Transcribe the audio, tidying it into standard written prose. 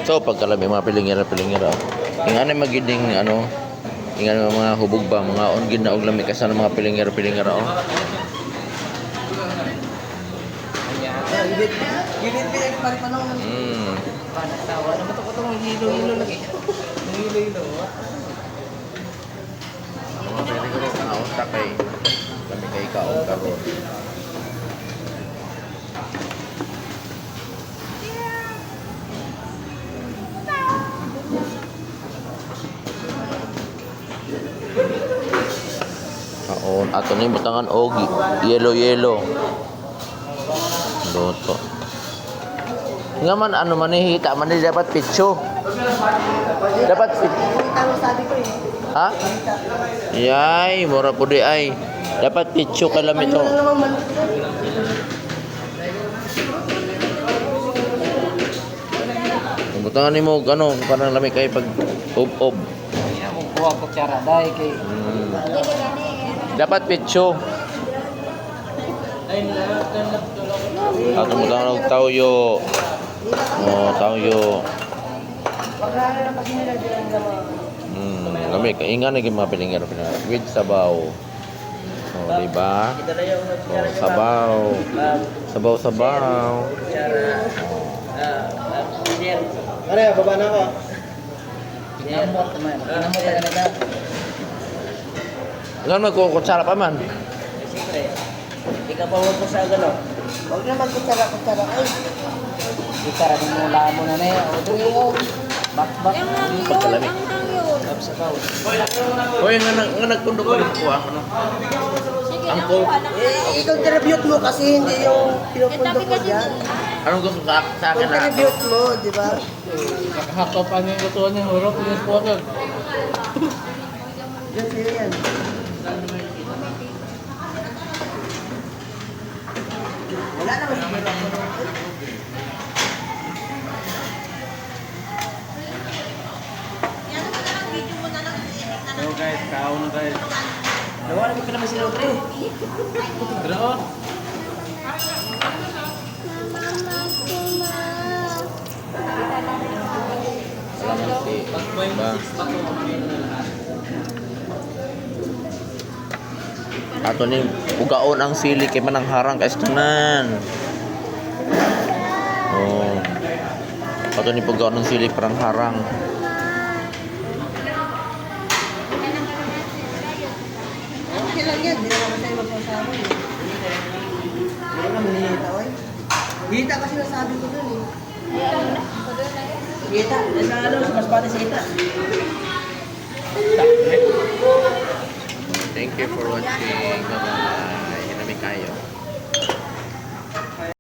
So pagkalami mga pilingera. Ingani magiding ano, ingani mga hubog ba mga on gid na og lami kasi ng mga pilingera oh. Gilid bilang pare panong. Tawa na ba to hilo-hilo lagi. Hilo-hilo. Mga pilingera nga unta kay lami kay kaon karon. Kaon ato ni butangan og yellow. Luto. Nga man ano man hita man dapat pitso. Dapat Talo sabi ko eh. ha? Yay, mura po di ay. Dapat pitso ka lang ito. Butangan nimo ano, kanang lami kay pag ob. Iya mo kuha ko tsara dai kay. Dapat pitso. Ato mo tawag og tawyo. Oh, tawyo. Lami kay ingan lagi mga pilingero with sabaw. Oh, di ba? Oh, sabaw. Ano ya, baba na ako. Kinamot naman. Kinamot na ganun. Ngan magkukutsara pa man. Siyempre. Ikaw pa huwag ko sa gano'n. Huwag naman kutsara. Ay. Kutsara mo mula mo na na. O ito yung bak. Pagkalami. Sabaw. Hoy, nga nagtundok ko dito ah. Angko. Ikaw tribute mo kasi hindi yung pinupundok ko dyan. Anong gusto sa akin na? Tribute mo, di ba? Nakahakap pa niya yung lutuan niya, hurok, yung spotted. Yan sa'yo yan. Wala naman siguro ako. So guys, kao na guys. Nawa naman ka naman sila utre. Pero, Ato ni ugaon ang sili kay manang harang kay istunan. Oh. Ato ni ugaon ang sili parang harang. Okay lang yan, hindi naman tayo magpasabi. Hindi naman nihita, oy. Hita kasi nasabi ko dun eh. Hita, nasa ano, mas bata sa hita. Thank you for watching. Bye-bye.